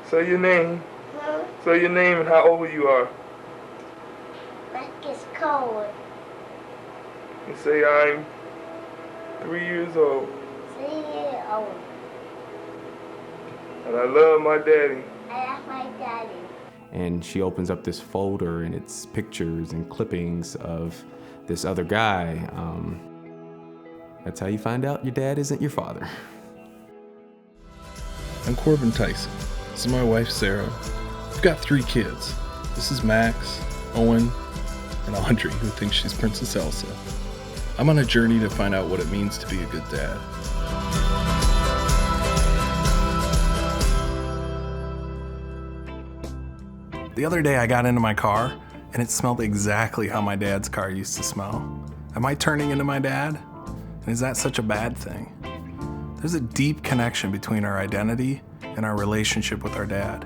Say your name. Say your name and how old you are. Marcus Cole. And say I'm 3 years old. 3 years old. And I love my daddy. I love my daddy. And she opens up this folder and it's pictures and clippings of this other guy. That's how you find out your dad isn't your father. I'm Corbin Tyson. This is my wife, Sarah. We've got 3 kids. This is Max, Owen, and Audrey, who thinks she's Princess Elsa. I'm on a journey to find out what it means to be a good dad. The other day I got into my car and it smelled exactly how my dad's car used to smell. Am I turning into my dad? And is that such a bad thing? There's a deep connection between our identity and our relationship with our dad.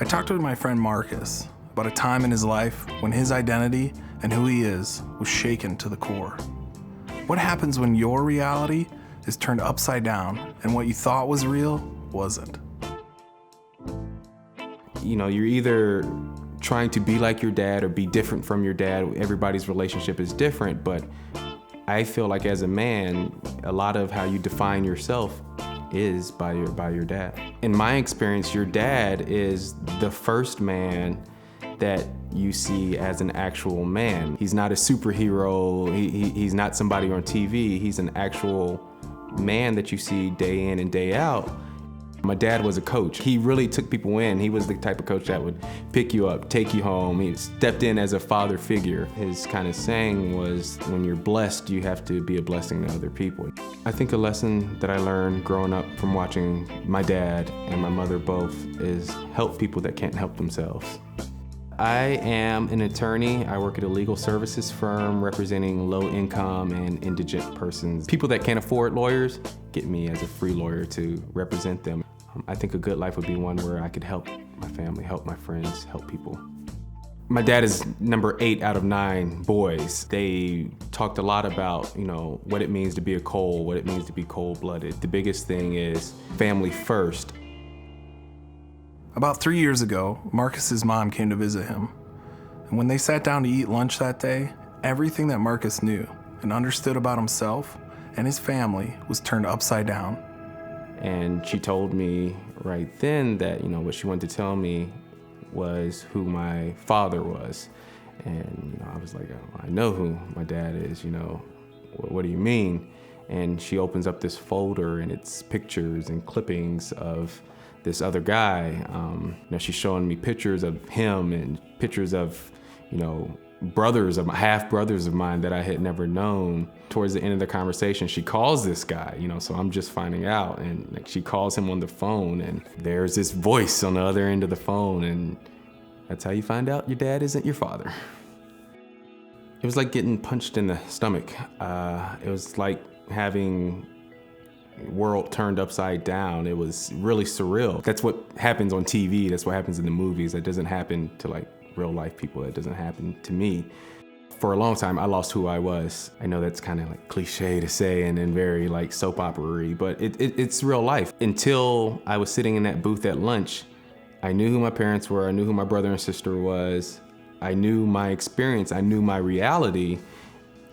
I talked with my friend Marcus about a time in his life when his identity and who he is was shaken to the core. What happens when your reality is turned upside down and what you thought was real wasn't? You know, you're either trying to be like your dad or be different from your dad. Everybody's relationship is different, but I feel like as a man, a lot of how you define yourself is by your dad. In my experience, your dad is the first man that you see as an actual man. He's not a superhero, he's not somebody on TV, he's an actual man that you see day in and day out. My dad was a coach. He really took people in. He was the type of coach that would pick you up, take you home. He stepped in as a father figure. His kind of saying was, when you're blessed, you have to be a blessing to other people. I think a lesson that I learned growing up from watching my dad and my mother both is help people that can't help themselves. I am an attorney. I work at a legal services firm representing low-income and indigent persons. People that can't afford lawyers get me as a free lawyer to represent them. I think a good life would be one where I could help my family, help my friends, help people. My dad is number 8 out of 9 boys. They talked a lot about, you know, what it means to be a Cole, what it means to be cold-blooded. The biggest thing is family first. About 3 years ago, Marcus's mom came to visit him. And when they sat down to eat lunch that day, everything that Marcus knew and understood about himself and his family was turned upside down. And she told me right then that, you know, what she wanted to tell me was who my father was. And, you know, I was like, oh, I know who my dad is, you know, what do you mean? And she opens up this folder and it's pictures and clippings of this other guy. You know, she's showing me pictures of him and pictures of, you know, half brothers of mine that I had never known. Towards the end of the conversation, she calls this guy, you know, so I'm just finding out, and like she calls him on the phone and there's this voice on the other end of the phone, and that's how you find out your dad isn't your father. It was like getting punched in the stomach. It was like having world turned upside down. It was really surreal. That's what happens on TV. That's what happens in the movies. That doesn't happen to like real life people. That doesn't happen to me. For a long time, I lost who I was. I know that's kind of like cliche to say and very like soap opera-y, but it's real life. Until I was sitting in that booth at lunch, I knew who my parents were. I knew who my brother and sister was. I knew my experience. I knew my reality.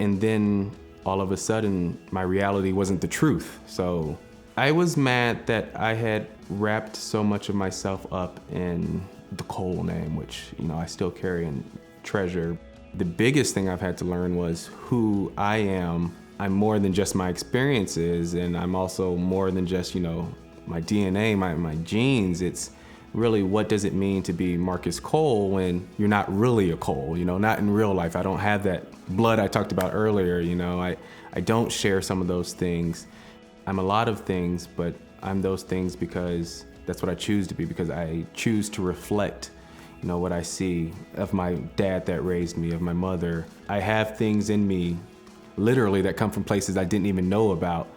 And then all of a sudden, my reality wasn't the truth. So I was mad that I had wrapped so much of myself up in the Cole name, which, you know, I still carry and treasure. The biggest thing I've had to learn was who I am. I'm more than just my experiences, and I'm also more than just, you know, my DNA, my genes. It's really, what does it mean to be Marcus Cole when you're not really a Cole, you know, not in real life. I don't have that blood I talked about earlier, you know. I don't share some of those things. I'm a lot of things, but I'm those things because that's what I choose to be, because I choose to reflect, you know, what I see of my dad that raised me, of my mother. I have things in me, literally, that come from places I didn't even know about.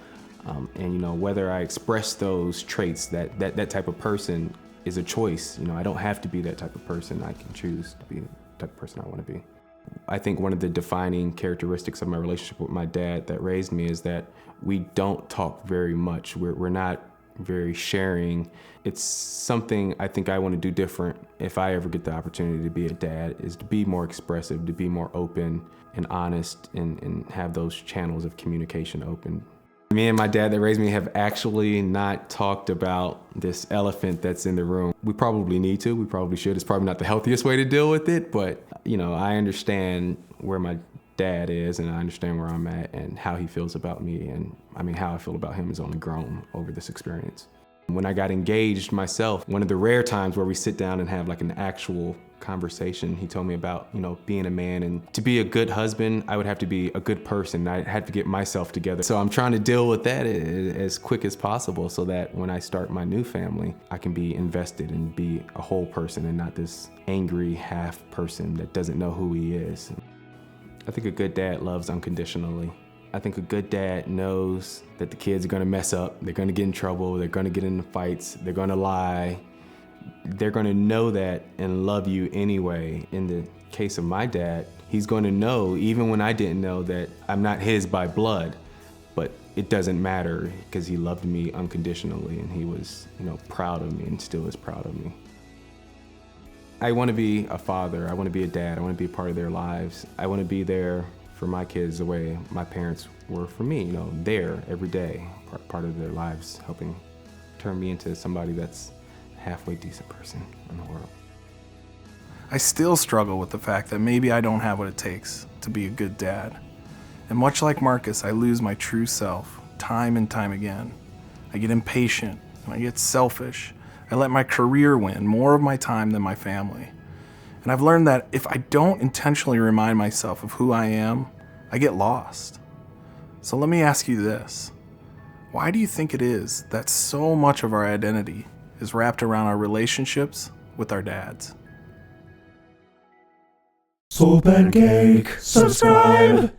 And, you know, whether I express those traits, that type of person is a choice. You know, I don't have to be that type of person. I can choose to be the type of person I want to be. I think one of the defining characteristics of my relationship with my dad that raised me is that we don't talk very much. We're not very sharing. It's something I think I want to do different if I ever get the opportunity to be a dad, is to be more expressive, to be more open and honest, and have those channels of communication open. Me and my dad that raised me have actually not talked about this elephant that's in the room. We probably need to, we probably should. It's probably not the healthiest way to deal with it, but I understand where my dad is, and I understand where I'm at and how he feels about me, and how I feel about him has only grown over this experience. When I got engaged myself, one of the rare times where we sit down and have like an actual conversation, he told me about, being a man, and to be a good husband, I would have to be a good person. I had to get myself together. So I'm trying to deal with that as quick as possible so that when I start my new family, I can be invested and be a whole person and not this angry half person that doesn't know who he is. I think a good dad loves unconditionally. I think a good dad knows that the kids are gonna mess up, they're gonna get in trouble, they're gonna get into fights, they're gonna lie. They're gonna know that and love you anyway. In the case of my dad, he's gonna know, even when I didn't know, that I'm not his by blood, but it doesn't matter because he loved me unconditionally, and he was, proud of me and still is proud of me. I wanna be a father, I wanna be a dad, I wanna be a part of their lives. I wanna be there for my kids the way my parents were for me, there every day, part of their lives, helping turn me into somebody that's a halfway decent person in the world. I still struggle with the fact that maybe I don't have what it takes to be a good dad. And much like Marcus, I lose my true self time and time again. I get impatient, and I get selfish. I let my career win more of my time than my family. And I've learned that if I don't intentionally remind myself of who I am, I get lost. So let me ask you this. Why do you think it is that so much of our identity is wrapped around our relationships with our dads? Soul Pancake, subscribe!